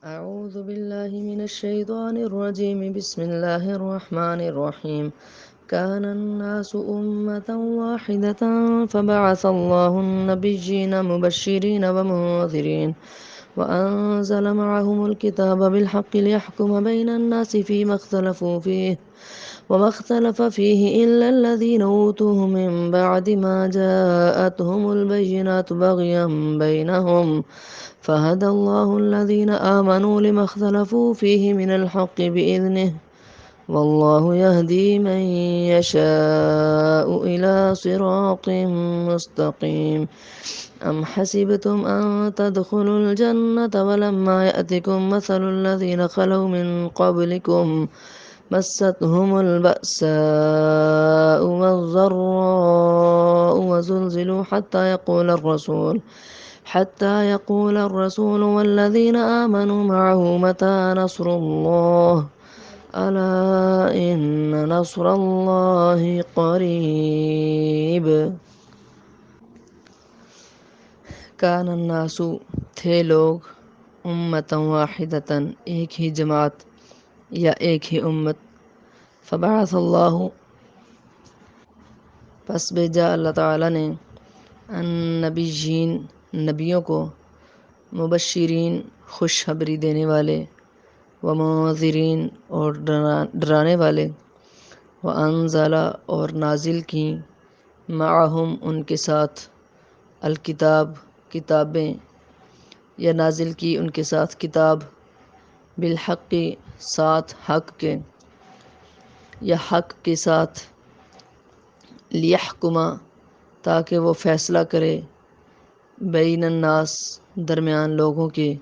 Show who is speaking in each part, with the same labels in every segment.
Speaker 1: أعوذ بالله من الشيطان الرجيم. بسم الله الرحمن الرحيم. كان الناس أمة واحدة فبعث الله النبيين مبشرين ومنذرين وأنزل معهم الكتاب بالحق ليحكم بين الناس فيما اختلفوا فيه وما اختلف فيه إلا الذين أوتوه من بعد ما جاءتهم البينات بغيا بينهم فهدى الله الذين آمنوا لما اختلفوا فيه من الحق بإذنه والله يهدي من يشاء إلى صراط مستقيم. أم حسبتم أن تدخلوا الجنة ولما يأتكم مثل الذين خلوا من قبلكم مستهم البأساء والضراء وزلزلوا حتى يقول الرسول والذين آمنوا معه متى نصر الله ألا إن نصر الله قریب. کان الناس تھے لوگ امتاً واحدتاً ایک ہی جماعت یا ایک ہی امت. فبعث اللہ پس بھیجا اللہ تعالیٰ نے النبیین نبیوں کو مبشرین خوشخبری دینے والے ومنذرین اور ڈرانے والے وانزل اور نازل کی معہم ان کے ساتھ الکتاب کتابیں یا نازل کی ان کے ساتھ کتاب بالحق ساتھ حق کے یا حق کے ساتھ لیحکما تاکہ وہ فیصلہ کرے بین الناس درمیان لوگوں کے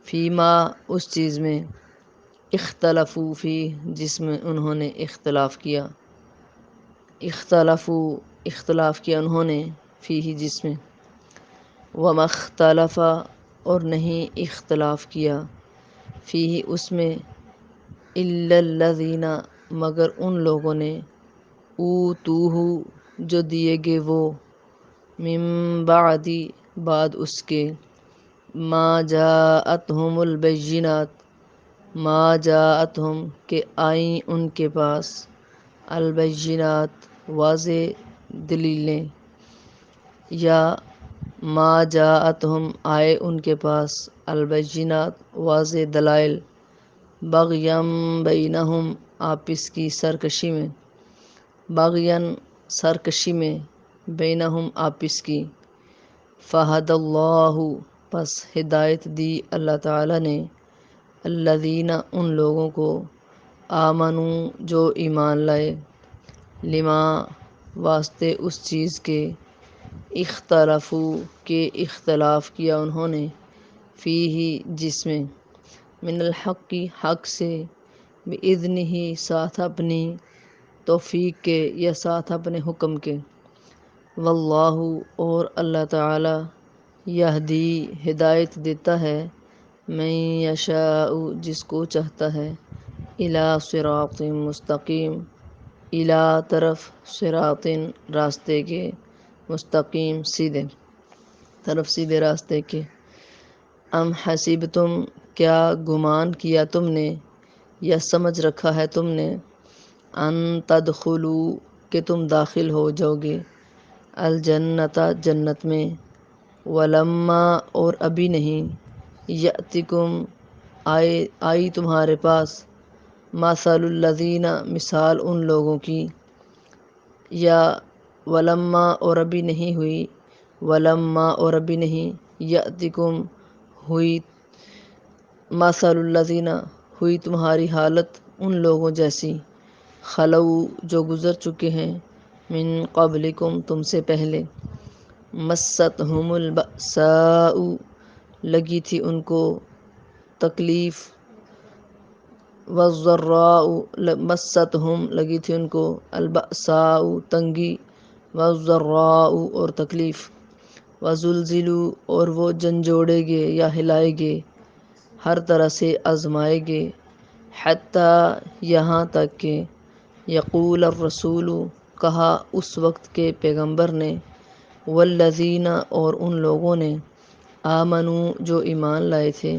Speaker 1: فیما اس چیز میں اختلفو فی جس میں انہوں نے اختلاف کیا اختلاف کیا انہوں نے فی ہی جس میں وما اختلف اور نہیں اختلاف کیا فی ہی اس میں الا الذین مگر ان لوگوں نے اوتوہ جو دیے گئے وہ من بعد اس کے ما جاءتہم البینات ما جاءتہم کہ آئیں ان کے پاس البینات واضح دلیلیں یا ما جاءتہم آئے ان کے پاس البینات واضح دلائل بغیم بینہم آپس کی سرکشی میں باغین سرکشی میں بینہم آپس کی فہد اللہ پس ہدایت دی اللہ تعالیٰ نے الذین ان لوگوں کو آمنو جو ایمان لائے لما واسطے اس چیز کے اختلافو کے اختلاف کیا انہوں نے فی ہی جس میں من الحق کی حق سے بإذنہ ہی ساتھ اپنی توفیق کے یا ساتھ اپنے حکم کے واللہ اور اللہ تعالی یہدی ہدایت دیتا ہے من یشاء جس کو چاہتا ہے الی صراط مستقیم الی طرف صراط راستے کے مستقیم سیدھے راستے کے. ام حسبتم کیا گمان کیا تم نے یا سمجھ رکھا ہے تم نے ان تدخلوا کہ تم داخل ہو جاؤ گے الجنت جنت میں ولما اور ابھی نہیں یأتکم آئی تمہارے پاس مثل الذین مثال ان لوگوں کی یا ولما اور ابھی نہیں ہوئی ولما اور ابھی نہیں یأتکم ہوئی مثل الذین ہوئی تمہاری حالت ان لوگوں جیسی خلو جو گزر چکے ہیں من قبلکم تم سے پہلے مستہم البأساء لگی تھی ان کو تکلیف والضراء مستہم لگی تھی ان کو البأساء تنگی والضراء اور تکلیف وزلزلوا اور وہ جھنجھوڑے گے یا ہلائے گے ہر طرح سے آزمائے گے حتیٰ یہاں تک کہ یقول الرسول کہا اس وقت کے پیغمبر نے والذین اور ان لوگوں نے آمنو جو ایمان لائے تھے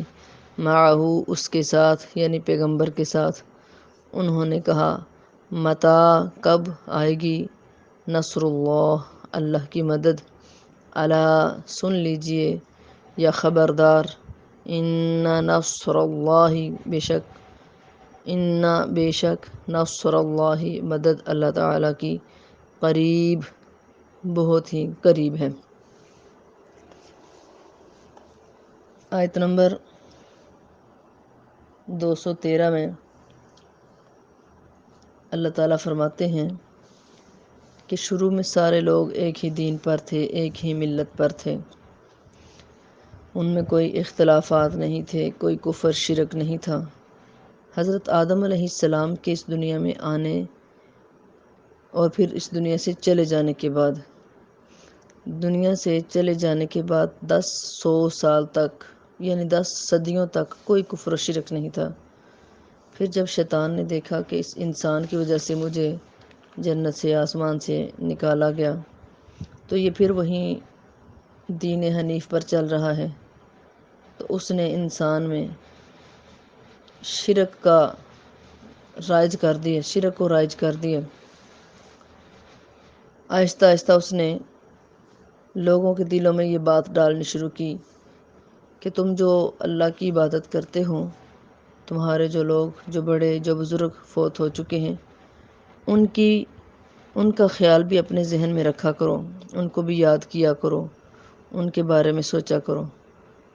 Speaker 1: معہو اس کے ساتھ یعنی پیغمبر کے ساتھ انہوں نے کہا متا کب آئے گی نصر اللہ اللہ کی مدد الا سن لیجئے یا خبردار ان نصر اللہ بے شک نصر اللہ مدد اللہ تعالیٰ کی قریب بہت ہی قریب ہے۔ آیت نمبر 213 میں اللہ تعالیٰ فرماتے ہیں کہ شروع میں سارے لوگ ایک ہی دین پر تھے، ایک ہی ملت پر تھے، ان میں کوئی اختلافات نہیں تھے، کوئی کفر شرک نہیں تھا۔ حضرت آدم علیہ السلام کے اس دنیا میں آنے اور پھر اس دنیا سے چلے جانے کے بعد، دنیا سے چلے جانے کے بعد 100 سال تک یعنی 10 صدیوں تک کوئی کفر و شرک نہیں تھا۔ پھر جب شیطان نے دیکھا کہ اس انسان کی وجہ سے مجھے جنت سے آسمان سے نکالا گیا، تو یہ پھر وہیں دین حنیف پر چل رہا ہے، تو اس نے انسان میں شرک کا رائج کر دیا، شرک کو رائج کر دیا۔ آہستہ آہستہ اس نے لوگوں کے دلوں میں یہ بات ڈالنی شروع کی کہ تم جو اللہ کی عبادت کرتے ہو، تمہارے جو لوگ، جو بڑے، جو بزرگ فوت ہو چکے ہیں، ان کا خیال بھی اپنے ذہن میں رکھا کرو، ان کو بھی یاد کیا کرو، ان کے بارے میں سوچا کرو۔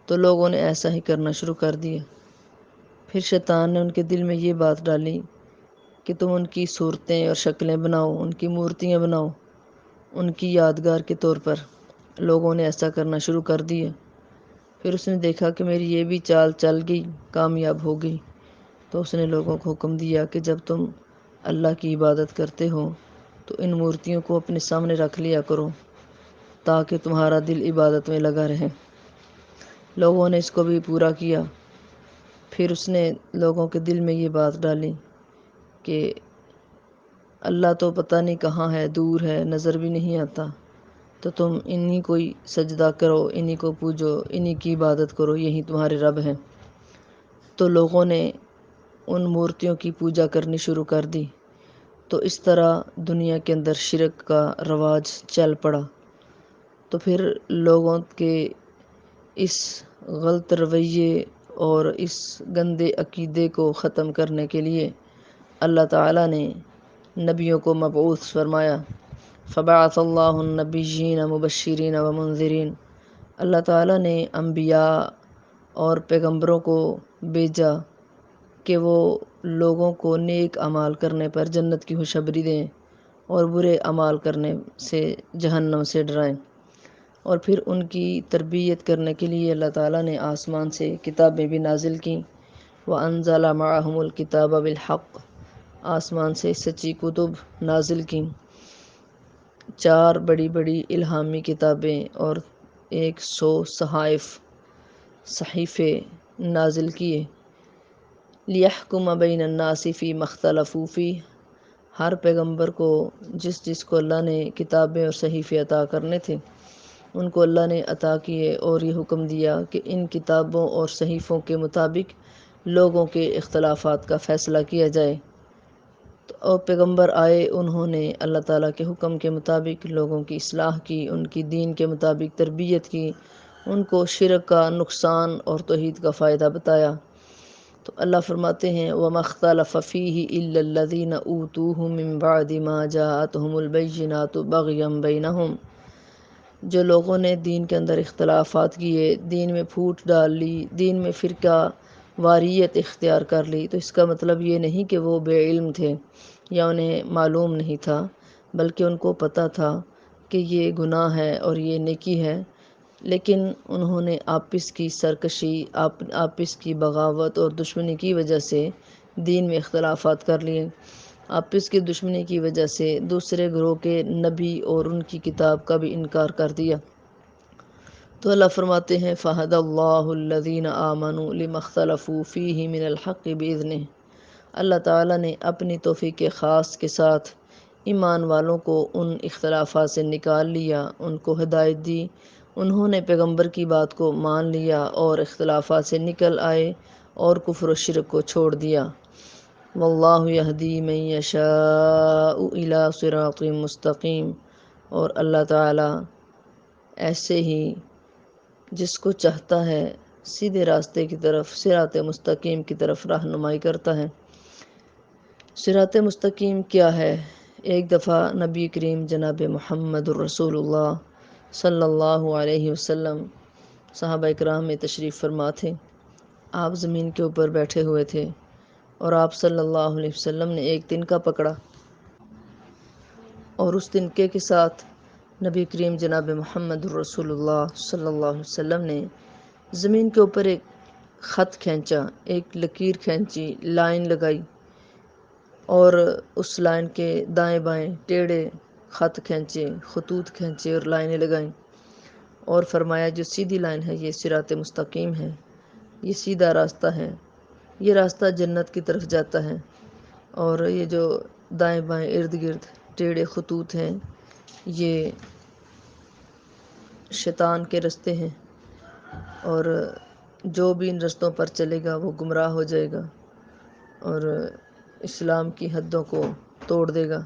Speaker 1: تو لوگوں نے ایسا ہی کرنا شروع کر دیا۔ پھر شیطان نے ان کے دل میں یہ بات ڈالی کہ تم ان کی صورتیں اور شکلیں بناؤ، ان کی مورتیاں بناؤ، ان کی یادگار کے طور پر۔ لوگوں نے ایسا کرنا شروع کر دیا۔ پھر اس نے دیکھا کہ میری یہ بھی چال چل گئی، کامیاب ہو گئی، تو اس نے لوگوں کو حکم دیا کہ جب تم اللہ کی عبادت کرتے ہو تو ان مورتیوں کو اپنے سامنے رکھ لیا کرو تاکہ تمہارا دل عبادت میں لگا رہے۔ لوگوں نے اس کو بھی پورا کیا۔ پھر اس نے لوگوں کے دل میں یہ بات ڈالی کہ اللہ تو پتہ نہیں کہاں ہے، دور ہے، نظر بھی نہیں آتا، تو تم انہی کو ہی سجدہ کرو، انہی کو پوجو، انہی کی عبادت کرو، یہی تمہارے رب ہیں۔ تو لوگوں نے ان مورتیوں کی پوجا کرنی شروع کر دی۔ تو اس طرح دنیا کے اندر شرک کا رواج چل پڑا۔ تو پھر لوگوں کے اس غلط رویے اور اس گندے عقیدے کو ختم کرنے کے لیے اللہ تعالیٰ نے نبیوں کو مبعوث فرمایا۔ فبعث اللہ النبیین مبشرین و منذرین، اللہ تعالیٰ نے انبیاء اور پیغمبروں کو بھیجا کہ وہ لوگوں کو نیک اعمال کرنے پر جنت کی خوشخبری دیں اور برے اعمال کرنے سے جہنم سے ڈرائیں۔ اور پھر ان کی تربیت کرنے کے لیے اللہ تعالیٰ نے آسمان سے کتابیں بھی نازل کیں۔ وَأَنزَلَ مَعَهُمُ الْكِتَابَ بِالْحَقِّ، آسمان سے سچی کتب نازل کیں، 4 بڑی بڑی الہامی کتابیں اور 100 صحیفے نازل کیے۔ لِيَحْكُمَ بَيْنَ النَّاسِ فِي مَا اخْتَلَفُوا فِيهِ، ہر پیغمبر کو جس کو اللہ نے کتابیں اور صحیفے عطا کرنے تھے ان کو اللہ نے عطا کیے، اور یہ حکم دیا کہ ان کتابوں اور صحیفوں کے مطابق لوگوں کے اختلافات کا فیصلہ کیا جائے۔ تو پیغمبر آئے، انہوں نے اللہ تعالیٰ کے حکم کے مطابق لوگوں کی اصلاح کی، ان کی دین کے مطابق تربیت کی، ان کو شرک کا نقصان اور توحید کا فائدہ بتایا۔ تو اللہ فرماتے ہیں وَمَا اخْتَلَفَ فِيهِ إِلَّا الَّذِينَ أُوتُوهُ مِن بَعْدِ مَا جَاءَتْهُمُ الْبَيِّنَاتُ بَغْيًا بَيْنَهُمْ، جو لوگوں نے دین کے اندر اختلافات کیے، دین میں پھوٹ ڈال لی، دین میں فرقہ واریت اختیار کر لی، تو اس کا مطلب یہ نہیں کہ وہ بے علم تھے یا انہیں معلوم نہیں تھا، بلکہ ان کو پتہ تھا کہ یہ گناہ ہے اور یہ نیکی ہے، لیکن انہوں نے آپس کی سرکشی، آپس کی بغاوت اور دشمنی کی وجہ سے دین میں اختلافات کر لیے۔ آپس کی دشمنی کی وجہ سے دوسرے گروہ کے نبی اور ان کی کتاب کا بھی انکار کر دیا۔ تو اللہ فرماتے ہیں فَهَدَى اللَّهُ الَّذِينَ آمَنُوا لِمَا اخْتَلَفُوا فِيهِ مِنَ الْحَقِّ بِإِذْنِهِ، اللہ تعالیٰ نے اپنی توفیق خاص کے ساتھ ایمان والوں کو ان اختلافات سے نکال لیا، ان کو ہدایت دی، انہوں نے پیغمبر کی بات کو مان لیا اور اختلافات سے نکل آئے اور کفر و شرک کو چھوڑ دیا۔ واللہ یہدی من یشاء الی صراط مستقیم، اور اللہ تعالیٰ ایسے ہی جس کو چاہتا ہے سیدھے راستے کی طرف، صراط مستقیم کی طرف رہنمائی کرتا ہے۔ صراط مستقیم کیا ہے؟ ایک دفعہ نبی کریم جناب محمد الرسول اللہ صلی اللہ علیہ وسلم صحابہ اکرام میں تشریف فرما تھے۔ آپ زمین کے اوپر بیٹھے ہوئے تھے اور آپ صلی اللہ علیہ وسلم نے ایک تنکا پکڑا اور اس تنکے کے ساتھ نبی کریم جناب محمد الرسول اللہ صلی اللہ علیہ وسلم نے زمین کے اوپر ایک خط کھینچا، ایک لکیر کھینچی، لائن لگائی، اور اس لائن کے دائیں بائیں ٹیڑھے خط کھینچے، خطوط کھینچے اور لائنیں لگائیں، اور فرمایا جو سیدھی لائن ہے یہ صراط مستقیم ہے، یہ سیدھا راستہ ہے، یہ راستہ جنت کی طرف جاتا ہے، اور یہ جو دائیں بائیں ارد گرد ٹیڑھے خطوط ہیں یہ شیطان کے رستے ہیں، اور جو بھی ان رستوں پر چلے گا وہ گمراہ ہو جائے گا اور اسلام کی حدوں کو توڑ دے گا۔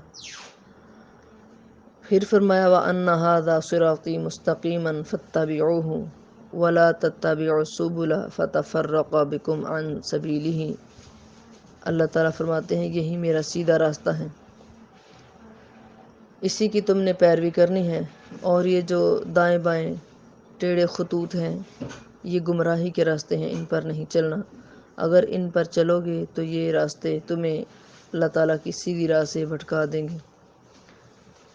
Speaker 1: پھر فرمایا وَأَنَّ هَذَا صِرَاطِي مُسْتَقِيمًا فَاتَّبِعُوهُ وَلَا تَتَّبِعُوا السُّبُلَ فَتَفَرَّقَ بِكُمْ عَنْ سَبِيلِهِ۔ اللہ تعالیٰ فرماتے ہیں یہی میرا سیدھا راستہ ہے، اسی کی تم نے پیروی کرنی ہے، اور یہ جو دائیں بائیں ٹیڑھے خطوط ہیں یہ گمراہی کے راستے ہیں، ان پر نہیں چلنا۔ اگر ان پر چلو گے تو یہ راستے تمہیں اللہ تعالیٰ کی سیدھی راہ سے بھٹکا دیں گے۔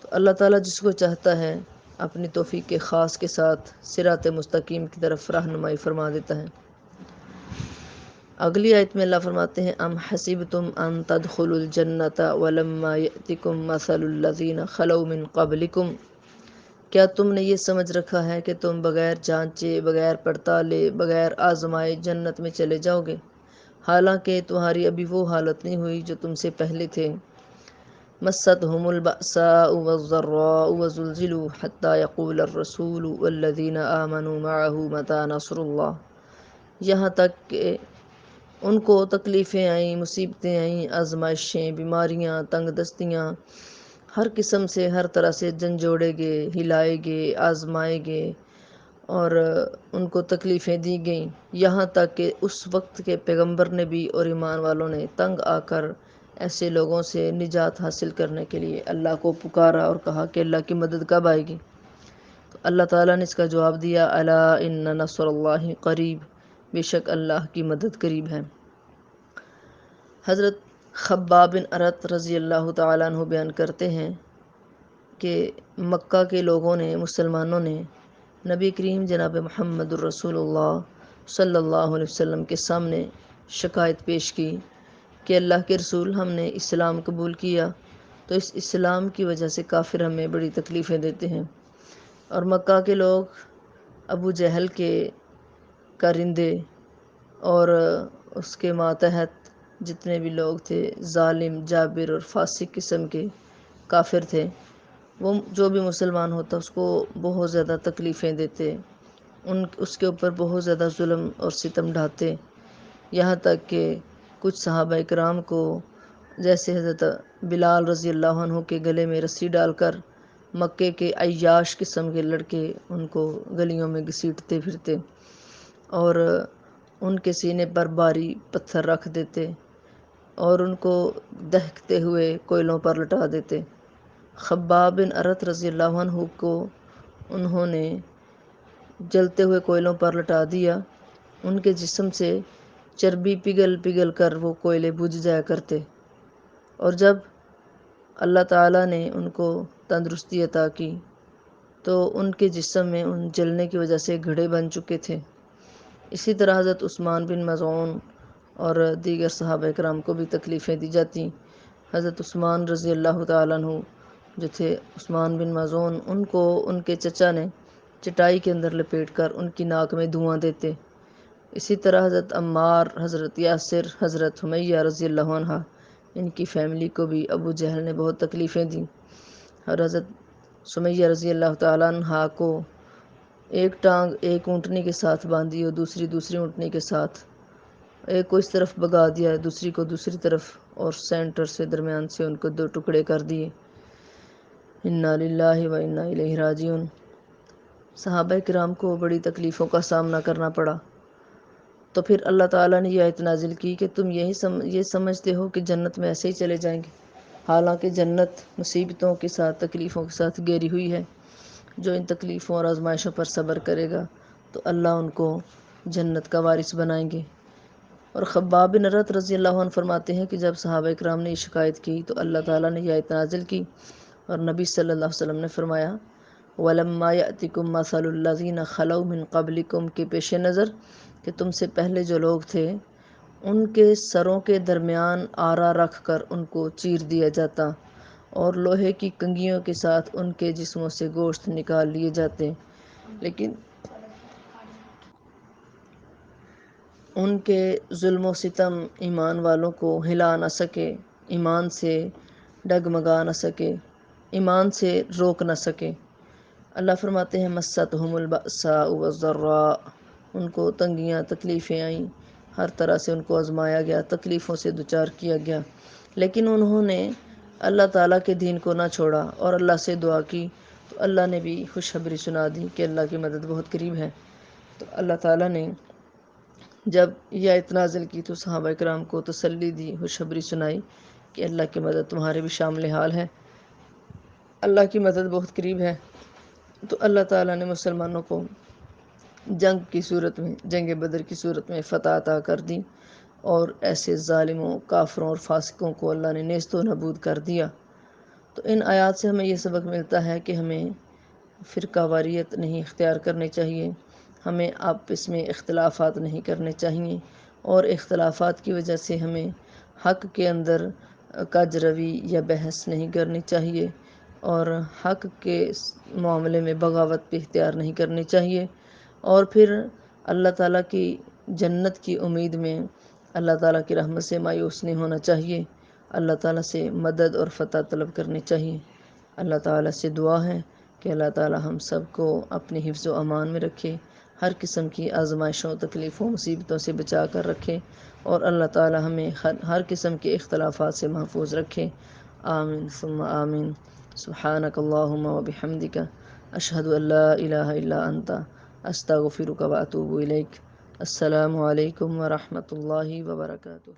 Speaker 1: تو اللہ تعالیٰ جس کو چاہتا ہے اپنی توفیق خاص کے ساتھ صراط مستقیم کی طرف رہنمائی فرما دیتا ہے۔ اگلی آیت میں اللہ فرماتے ہیں ام حسبتم ان تدخلوا الجنۃ ولما یأتکم مثل الذین خلو من قبلکم، کیا تم نے یہ سمجھ رکھا ہے کہ تم بغیر جانچے، بغیر پڑتالے، بغیر آزمائے جنت میں چلے جاؤ گے، حالانکہ تمہاری ابھی وہ حالت نہیں ہوئی جو تم سے پہلے تھے۔ مستهم البأساء والضراء وزلزلوا حتى يقول الرسول والذين آمنوا معه متى نصر اللہ، یہاں تک کہ ان کو تکلیفیں آئیں، مصیبتیں آئیں، آزمائشیں، بیماریاں، تنگ دستیاں، ہر قسم سے ہر طرح سے جھنجھوڑے گے، ہلائے گے، آزمائے گے، اور ان کو تکلیفیں دی گئیں، یہاں تک کہ اس وقت کے پیغمبر نے بھی اور ایمان والوں نے تنگ آ کر ایسے لوگوں سے نجات حاصل کرنے کے لیے اللہ کو پکارا اور کہا کہ اللہ کی مدد کب آئے گی؟ تو اللہ تعالیٰ نے اس کا جواب دیا الا ان نصر اللہ قریب، بے شک اللہ کی مدد قریب ہے۔ حضرت خباب بن ارت رضی اللہ تعالیٰ عنہ بیان کرتے ہیں کہ مکہ کے لوگوں نے، مسلمانوں نے نبی کریم جناب محمد الرسول اللہ صلی اللہ علیہ وسلم کے سامنے شکایت پیش کی کہ اللہ کے رسول ہم نے اسلام قبول کیا تو اس اسلام کی وجہ سے کافر ہمیں بڑی تکلیفیں دیتے ہیں، اور مکہ کے لوگ ابو جہل کے کارندے اور اس کے ماتحت جتنے بھی لوگ تھے ظالم، جابر اور فاسق قسم کے کافر تھے، وہ جو بھی مسلمان ہوتا اس کو بہت زیادہ تکلیفیں دیتے، اس کے اوپر بہت زیادہ ظلم اور ستم ڈھاتے، یہاں تک کہ کچھ صحابہ اکرام کو جیسے حضرت بلال رضی اللہ عنہ کے گلے میں رسی ڈال کر مکے کے عیاش قسم کے لڑکے ان کو گلیوں میں گھسیٹتے پھرتے اور ان کے سینے پر بھاری پتھر رکھ دیتے اور ان کو دہکتے ہوئے کوئلوں پر لٹا دیتے۔ خباب بن ارت رضی اللہ عنہ کو انہوں نے جلتے ہوئے کوئلوں پر لٹا دیا، ان کے جسم سے چربی پگھل پگھل کر وہ کوئلے بجھ جایا کرتے، اور جب اللہ تعالیٰ نے ان کو تندرستی عطا کی تو ان کے جسم میں ان جلنے کی وجہ سے گھڑے بن چکے تھے۔ اسی طرح حضرت عثمان بن مظعون اور دیگر صحابہ اکرام کو بھی تکلیفیں دی جاتی۔ حضرت عثمان رضی اللہ تعالیٰ عنہ جو تھے عثمان بن مظعون، ان کو ان کے چچا نے چٹائی کے اندر لپیٹ کر ان کی ناک میں دھواں دیتے۔ اسی طرح حضرت عمار، حضرت یاسر، حضرت حمیہ رضی اللہ عنہ، ان کی فیملی کو بھی ابو جہل نے بہت تکلیفیں دیں، اور حضرت سمیہ رضی اللہ تعالیٰ عنہ کو ایک ٹانگ ایک اونٹنی کے ساتھ باندھی اور دوسری اونٹنی کے ساتھ، ایک کو اس طرف بگا دیا دوسری کو دوسری طرف، اور سینٹر سے درمیان سے ان کو 2 ٹکڑے کر دیے۔ انا للہ و انا الیہ راجعون۔ صحابہ کرام کو بڑی تکلیفوں کا سامنا کرنا پڑا، تو پھر اللہ تعالیٰ نے یہ آیت نازل کی کہ تم یہ سمجھتے ہو کہ جنت میں ایسے ہی چلے جائیں گے، حالانکہ جنت مصیبتوں کے ساتھ تکلیفوں کے ساتھ گھیری ہوئی ہے۔ جو ان تکلیفوں اور آزمائشوں پر صبر کرے گا تو اللہ ان کو جنت کا وارث بنائیں گے۔ اور خباب بن ارت رضی اللہ عنہ فرماتے ہیں کہ جب صحابہ کرام نے یہ شکایت کی تو اللہ تعالیٰ نے یہ آیت نازل کی، اور نبی صلی اللہ علیہ وسلم نے فرمایا وَلَمَّا يَأْتِكُمْ مَثَلُ الَّذِينَ خَلَوْا مِن قَبْلِكُمْ کے پیش نظر کہ تم سے پہلے جو لوگ تھے ان کے سروں کے درمیان آرا رکھ کر ان کو چیر دیا جاتا، اور لوہے کی کنگھیوں کے ساتھ ان کے جسموں سے گوشت نکال لیے جاتے، لیکن ان کے ظلم و ستم ایمان والوں کو ہلا نہ سکے، ایمان سے ڈگمگا نہ سکے، ایمان سے روک نہ سکے۔ اللہ فرماتے ہیں مستہم البأساء والضراء، ان کو تنگیاں تکلیفیں آئیں، ہر طرح سے ان کو آزمایا گیا، تکلیفوں سے دوچار کیا گیا، لیکن انہوں نے اللہ تعالیٰ کے دین کو نہ چھوڑا اور اللہ سے دعا کی تو اللہ نے بھی خوشخبری سنا دی کہ اللہ کی مدد بہت قریب ہے۔ تو اللہ تعالیٰ نے جب یہ آیت نازل کی تو صحابہ کرام کو تسلی دی، خوشخبری سنائی کہ اللہ کی مدد تمہارے بھی شامل حال ہے، اللہ کی مدد بہت قریب ہے۔ تو اللہ تعالیٰ نے مسلمانوں کو جنگ کی صورت میں، جنگ بدر کی صورت میں فتح عطا کر دی، اور ایسے ظالموں، کافروں اور فاسقوں کو اللہ نے نیست و نابود کر دیا۔ تو ان آیات سے ہمیں یہ سبق ملتا ہے کہ ہمیں فرقہ واریت نہیں اختیار کرنی چاہیے، ہمیں آپس میں اختلافات نہیں کرنے چاہیے، اور اختلافات کی وجہ سے ہمیں حق کے اندر کج روی یا بحث نہیں کرنی چاہیے، اور حق کے معاملے میں بغاوت بھی اختیار نہیں کرنی چاہیے، اور پھر اللہ تعالیٰ کی جنت کی امید میں اللہ تعالیٰ کی رحمت سے مایوس نہیں ہونا چاہیے، اللہ تعالیٰ سے مدد اور فتح طلب کرنی چاہیے۔ اللہ تعالیٰ سے دعا ہے کہ اللہ تعالیٰ ہم سب کو اپنی حفظ و امان میں رکھے، ہر قسم کی آزمائشوں، تکلیفوں، مصیبتوں سے بچا کر رکھے، اور اللہ تعالیٰ ہمیں ہر قسم کے اختلافات سے محفوظ رکھے۔ آمین ثم آمین۔ سبحانک اللہم و بحمدک، اشہد ان لا الہ الا انت، استغفرک و اتوب الیک۔ السلام علیکم ورحمۃ اللہ وبرکاتہ۔